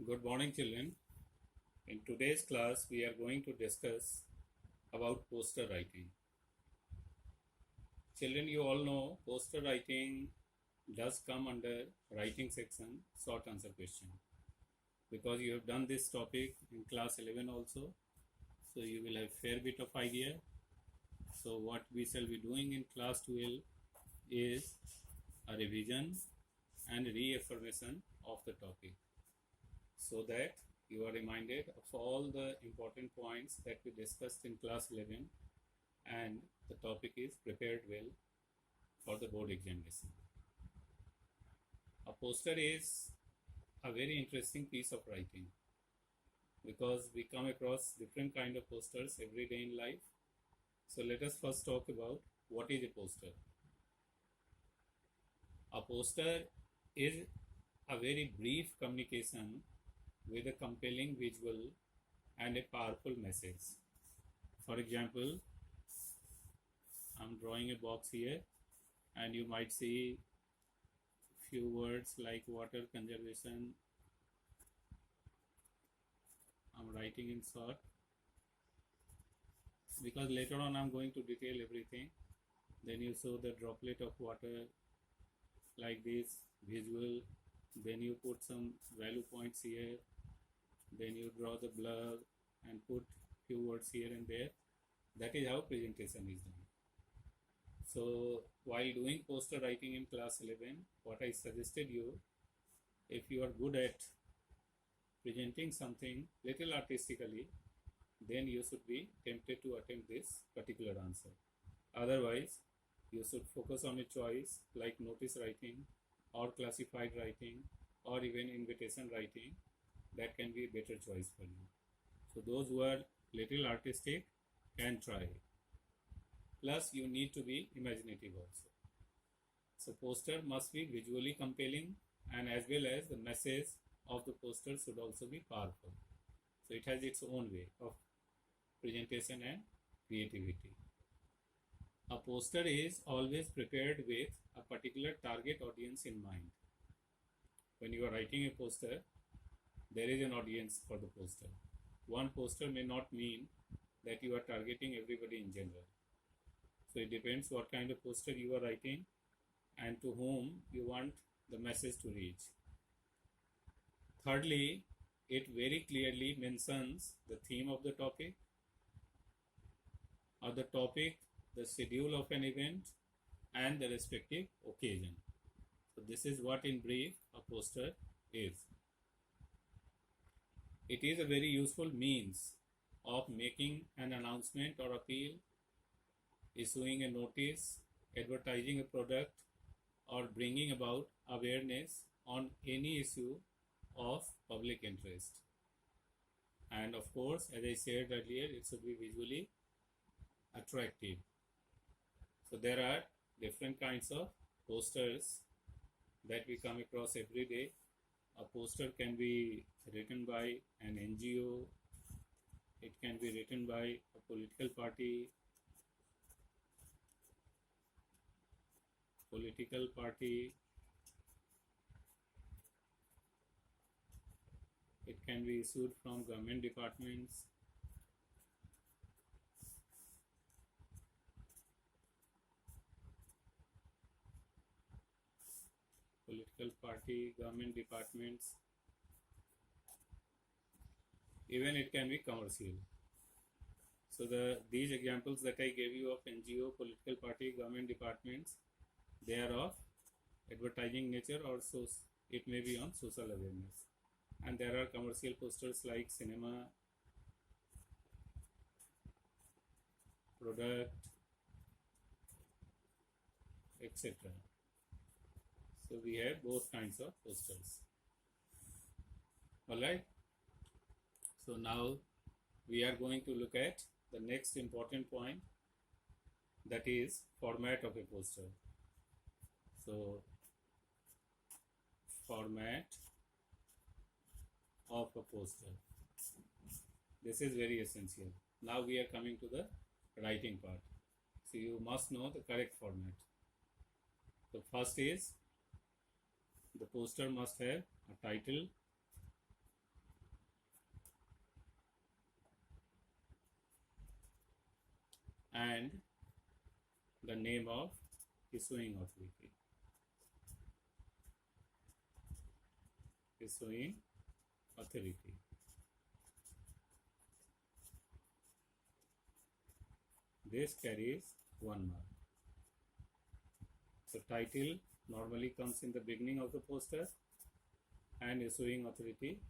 Good morning, children. In today's class, we are going to discuss about poster writing. Children, you all know poster writing does come under writing section short answer question because you have done this topic in class 11 also. So you will have fair bit of idea. So what we shall be doing in class 12 is a revision and reaffirmation of the topic, so that you are reminded of all the important points that we discussed in class 11 and the topic is prepared well for the board examination. A poster is a very interesting piece of writing because we come across different kind of posters every day in life. So let us first talk about what is a poster. A poster is a very brief communication with a compelling visual and a powerful message. For example, I'm drawing a box here and you might see few words like water conservation. I'm writing in short because later on I'm going to detail everything. Then you show the droplet of water like this, visual. Then you put some value points here. Then you draw the blur and put few words here and there. That is how presentation is done. So while doing poster writing in class 11, what I suggested you, if you are good at presenting something little artistically, then you should be tempted to attempt this particular answer. Otherwise, you should focus on a choice like notice writing or classified writing or even invitation writing. That can be a better choice for you. So those who are little artistic can try. Plus you need to be imaginative also. So poster must be visually compelling and as well as the message of the poster should also be powerful. So it has its own way of presentation and creativity. A poster is always prepared with a particular target audience in mind. When you are writing a poster, there is an audience for the poster. One poster may not mean that you are targeting everybody in general. So it depends what kind of poster you are writing and to whom you want the message to reach. Thirdly, it very clearly mentions the theme of the topic or the topic, the schedule of an event and the respective occasion. So this is what in brief a poster is. It is a very useful means of making an announcement or appeal, issuing a notice, advertising a product, or bringing about awareness on any issue of public interest. And of course, as I said earlier, it should be visually attractive. So there are different kinds of posters that we come across every day. A poster can be written by an NGO, it can be written by a political party, it can be issued from government departments, political party, government departments, even it can be commercial. So these examples that I gave you of NGO, political party, government departments, they are of advertising nature or so it may be on social awareness. And there are commercial posters like cinema, product, etc. So we have both kinds of posters. Alright. So now we are going to look at the next important point, that is format of a poster. So format of a poster. This is very essential. Now we are coming to the writing part. So you must know the correct format. The first is the poster must have a title, and the name of issuing authority. Issuing authority. This carries 1 mark. So title normally comes in the beginning of the poster and issuing authority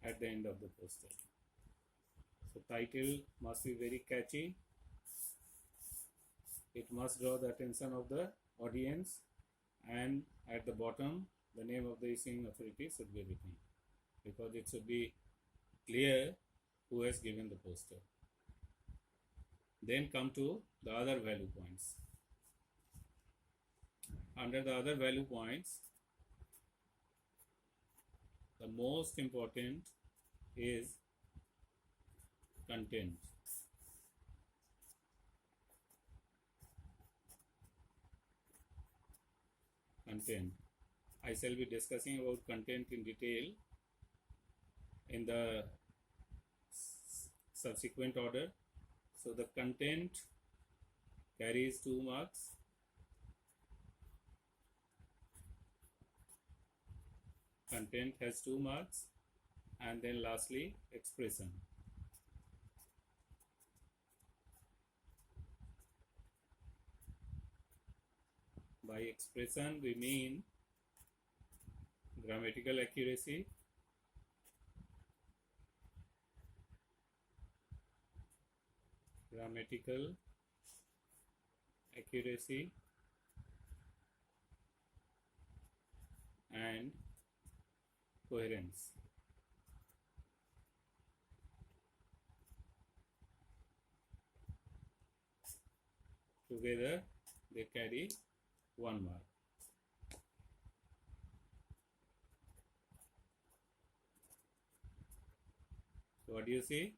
at the end of the poster. So title must be very catchy. It must draw the attention of the audience, and at the bottom the name of the issuing authority should be written, because it should be clear who has given the poster. Then come to the other value points. Under the other value points, the most important is content. Content. I shall be discussing about content in detail in the subsequent order. So the content carries 2 marks. Content has 2 marks, and then lastly expression. By expression we mean grammatical accuracy, and coherence. Together they carry 1 mark. So what do you see?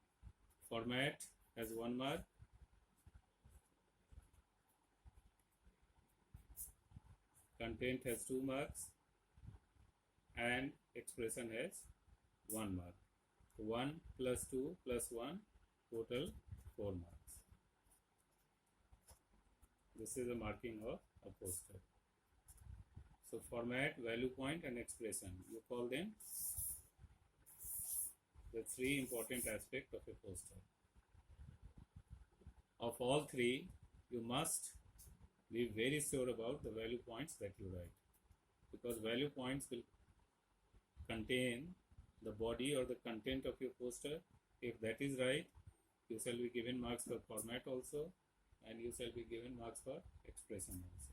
Format has 1 mark. Content has 2 marks, and expression has 1 mark. 1 plus 2 plus 1, total 4 marks. This is the marking of a poster. So format, value point, and expression, you call them the 3 important aspects of a poster. Of all 3, you must be very sure about the value points that you write, because value points will contain the body or the content of your poster. If that is right, you shall be given marks for format also, and you shall be given marks for expression also.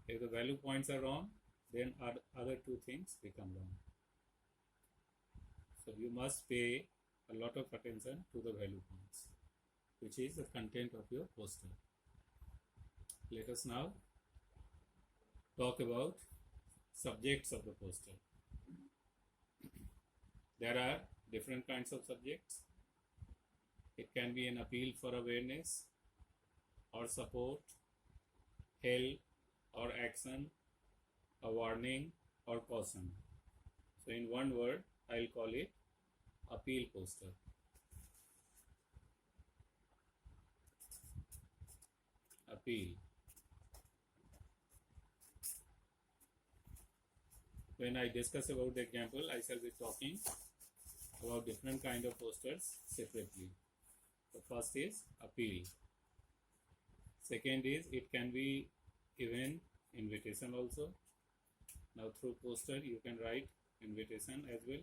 If the value points are wrong, then other 2 things become wrong. So you must pay a lot of attention to the value points, which is the content of your poster. Let us now talk about subjects of the poster. There are different kinds of subjects. It can be an appeal for awareness, or support, help, or action, a warning, or caution. So in one word, I'll call it appeal poster. Appeal. When I discuss about the example, I shall be talking about different kind of posters separately. The first is appeal. Second is, it can be even invitation also. Now through poster you can write invitation as well.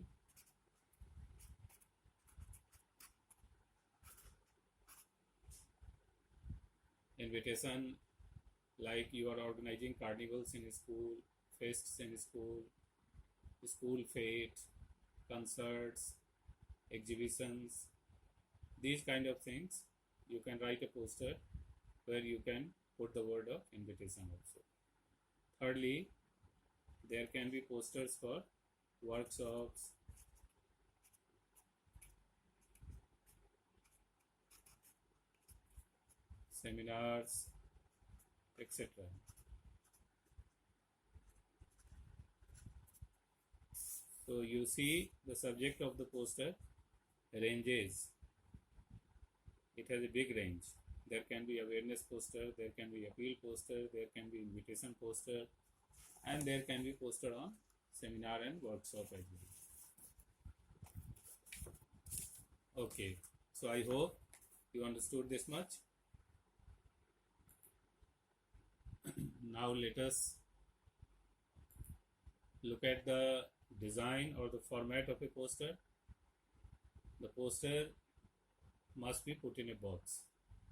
Invitation, like you are organizing carnivals in school, fests in school, school fete, concerts, exhibitions, these kind of things. You can write a poster where you can put the word of invitation also. Thirdly, there can be posters for workshops, seminars, etc. So you see the subject of the poster ranges. It has a big range. There can be awareness poster, there can be appeal poster, there can be invitation poster, and there can be poster on seminar and workshop as well. Okay, so I hope you understood this much. Now let us look at the design or the format of a poster. The poster must be put in a box.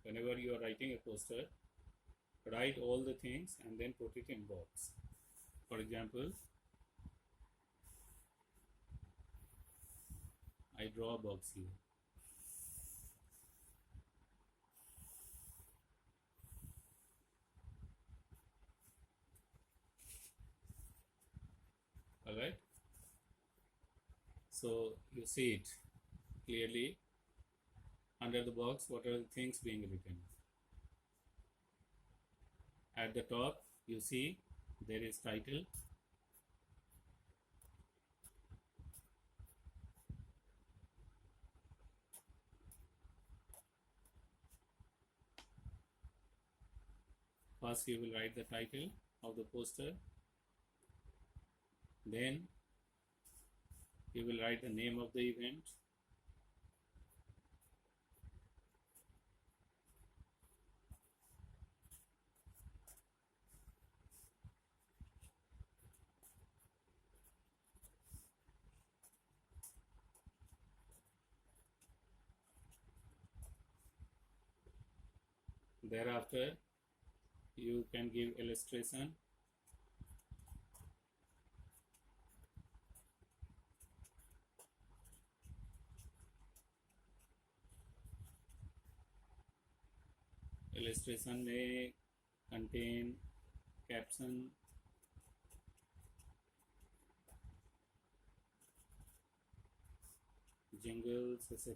Whenever you are writing a poster, write all the things and then put it in box. For example, I draw a box here. Alright, so you see it clearly. Under the box, what are the things being written? At the top, you see there is title. First, you will write the title of the poster. Then, you will write the name of the event. Thereafter, you can give illustration. Illustration may contain caption, jingles, etc.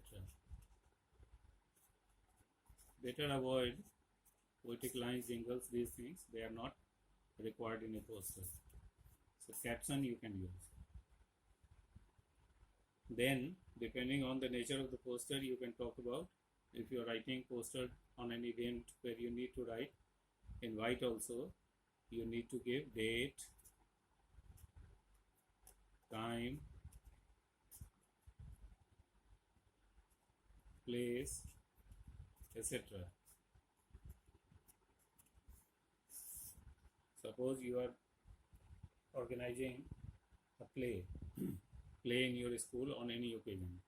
Better avoid poetic lines, jingles, these things. They are not required in a poster. So caption you can use. Then, depending on the nature of the poster, you can talk about, if you are writing poster on an event where you need to write in white also, you need to give date, time, place, etc. Suppose you are organizing a play in your school on any occasion.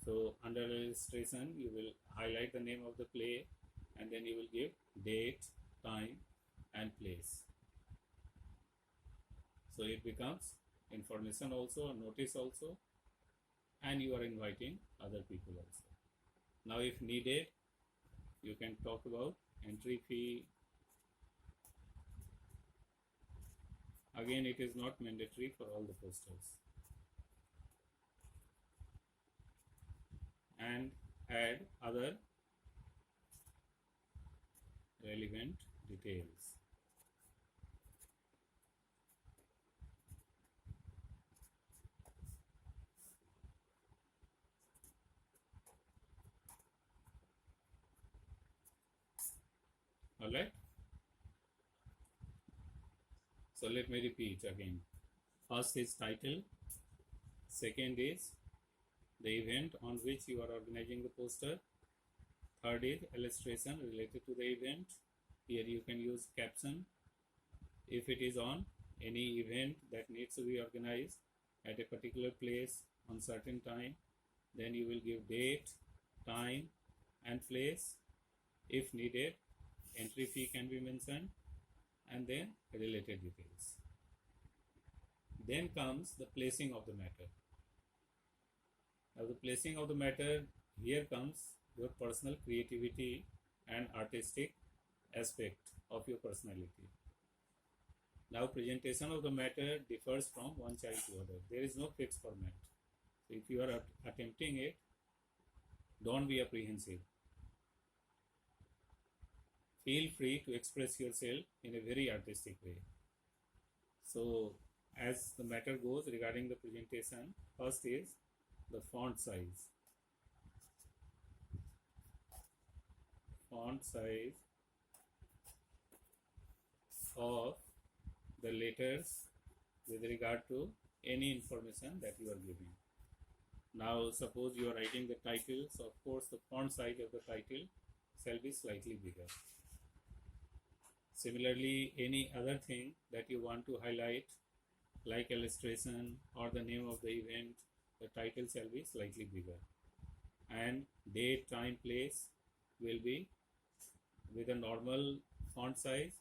So under illustration, you will highlight the name of the play and then you will give date, time and place. So it becomes information also, notice also, and you are inviting other people also. Now if needed, you can talk about entry fee. Again, it is not mandatory for all the posters. And add other relevant details. Alright? So let me repeat again. First is title. Second is the event on which you are organizing the poster. Third is illustration related to the event. Here you can use caption. If it is on any event that needs to be organized at a particular place on certain time, then you will give date, time and place. If needed, entry fee can be mentioned and then related details. Then comes the placing of the matter. Now the placing of the matter, here comes your personal creativity and artistic aspect of your personality. Now presentation of the matter differs from one child to other. There is no fixed format. So if you are attempting it, don't be apprehensive. Feel free to express yourself in a very artistic way. So as the matter goes regarding the presentation, first is the font size. font size of the letters with regard to any information that you are giving. Now suppose you are writing the title, so of course the font size of the title shall be slightly bigger. Similarly, any other thing that you want to highlight, like illustration or the name of the event, the title shall be slightly bigger. And date, time, place will be with a normal font size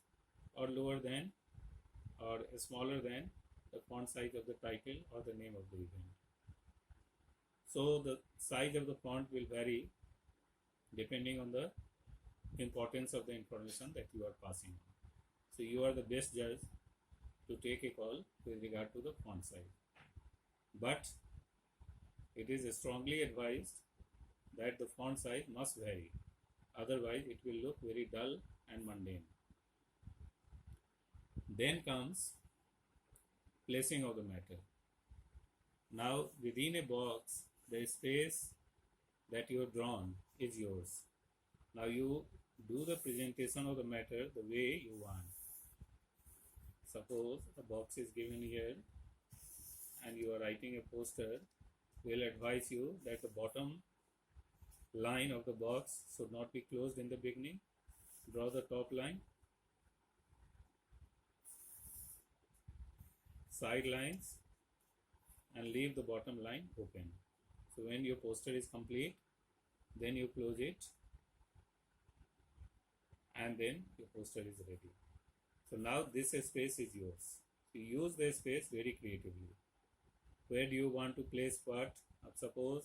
or lower than or smaller than the font size of the title or the name of the event. So the size of the font will vary depending on the importance of the information that you are passing on. So you are the best judge to take a call with regard to the font size. But it is strongly advised that the font size must vary. Otherwise, it will look very dull and mundane. Then comes placing of the matter. Now, within a box, the space that you have drawn is yours. Now, you do the presentation of the matter the way you want. Suppose a box is given here and you are writing a poster. We'll advise you that the bottom line of the box should not be closed in the beginning. Draw the top line, side lines, and leave the bottom line open. So when your poster is complete, then you close it and then your poster is ready. So now this space is yours. So use the space very creatively. Where do you want to place what? Suppose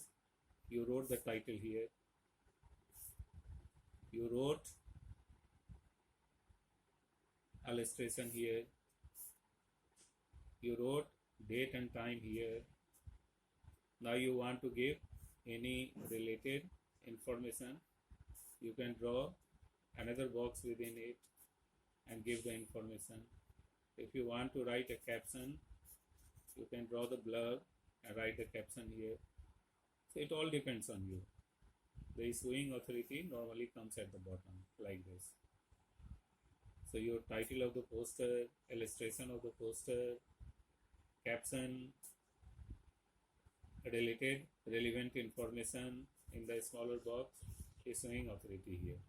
you wrote the title here. You wrote illustration here. You wrote date and time here. Now you want to give any related information. You can draw another box within it and give the information. If you want to write a caption, you can draw the blurb and write the caption here. So it all depends on you. The issuing authority normally comes at the bottom like this. So your title of the poster, illustration of the poster, caption, related relevant information in the smaller box, issuing authority here.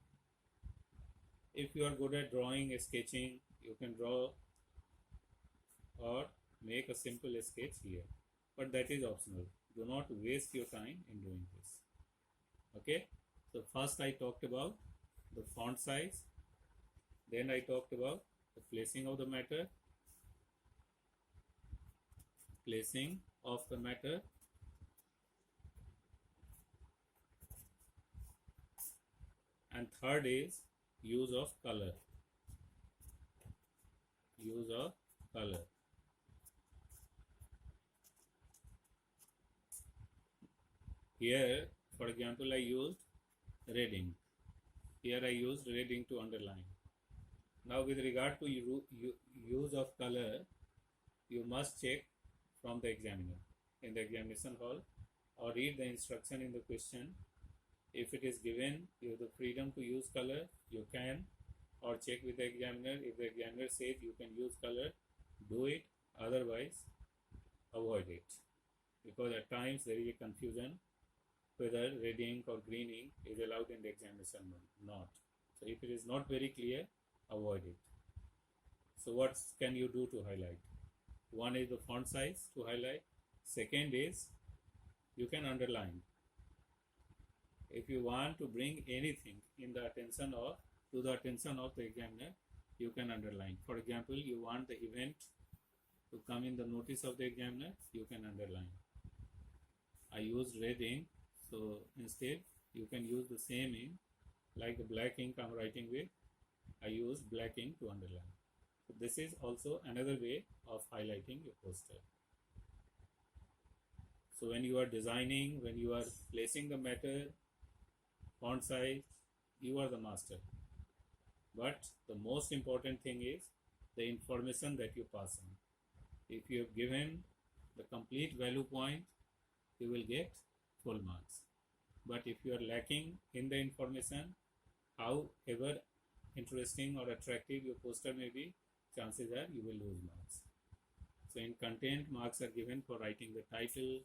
If you are good at drawing, sketching, you can draw or make a simple sketch here. But that is optional. Do not waste your time in doing this. Okay. So first I talked about the font size. Then I talked about the placing of the matter. Placing of the matter. And third is use of color. Use of color. Here, for example, I used red ink. Here I used red ink to underline. Now with regard to use of color, you must check from the examiner in the examination hall or read the instruction in the question. If it is given you have the freedom to use color, you can, or check with the examiner. If the examiner says you can use color, do it. Otherwise, avoid it. Because at times there is a confusion whether red ink or green ink is allowed in the examination or not. So if it is not very clear, avoid it. So what can you do to highlight? One is the font size to highlight. Second is you can underline. If you want to bring anything in the attention of the examiner, you can underline. For example, you want the event to come in the notice of the examiner, you can underline. I used red ink, so instead you can use the same ink, like the black ink I'm writing with. I use black ink to underline. So this is also another way of highlighting your poster. So when you are designing, when you are placing the matter, font size, you are the master. But the most important thing is the information that you pass on. If you have given the complete value point, you will get full marks. But if you are lacking in the information, however interesting or attractive your poster may be, chances are you will lose marks. So in content, marks are given for writing the title,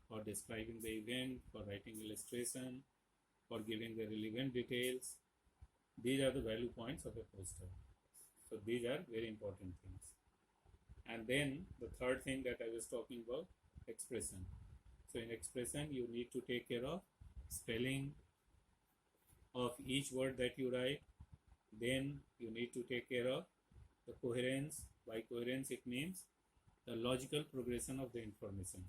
for describing the event, for writing illustration, for giving the relevant details. These are the value points of a poster. So these are very important things. And then the third thing that I was talking about, expression. So in expression, you need to take care of spelling of each word that you write. Then you need to take care of the coherence. By coherence, it means the logical progression of the information.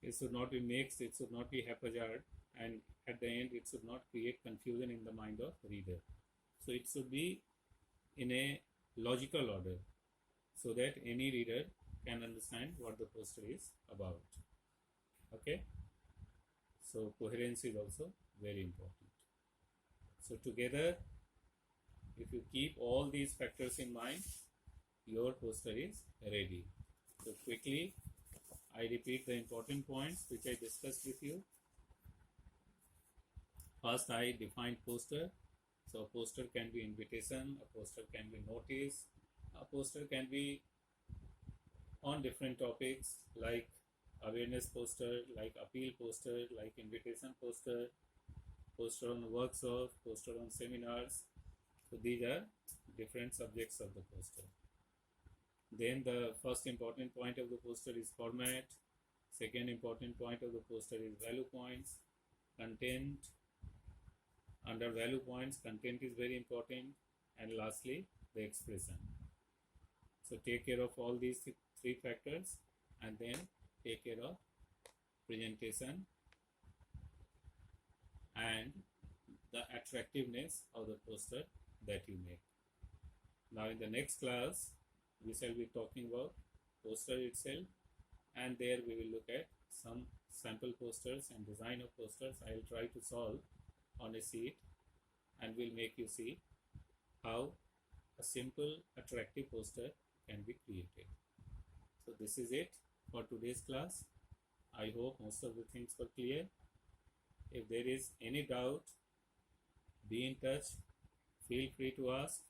It should not be mixed, it should not be haphazard, and at the end it should not create confusion in the mind of reader. So it should be in a logical order so that any reader can understand what the poster is about. Okay, so coherence is also very important. So together, if you keep all these factors in mind, your poster is ready. So quickly I repeat the important points which I discussed with you. First, I defined poster. So a poster can be invitation, a poster can be notice, a poster can be on different topics like awareness poster, like appeal poster, like invitation poster, poster on workshop, poster on seminars. So these are different subjects of the poster. Then the first important point of the poster is format. Second important point of the poster is value points, content. Under value points, content is very important. And lastly, the expression. So take care of all these three factors and then take care of presentation and the attractiveness of the poster that you make. Now in the next class, we shall be talking about poster itself, and there we will look at some sample posters and design of posters. I will try to solve on a sheet and will make you see how a simple attractive poster can be created. So this is it for today's class. I hope most of the things were clear. If there is any doubt, be in touch. Feel free to ask.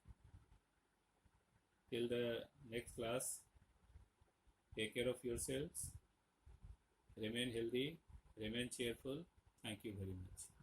Till the next class, take care of yourselves. Remain healthy, remain cheerful. Thank you very much.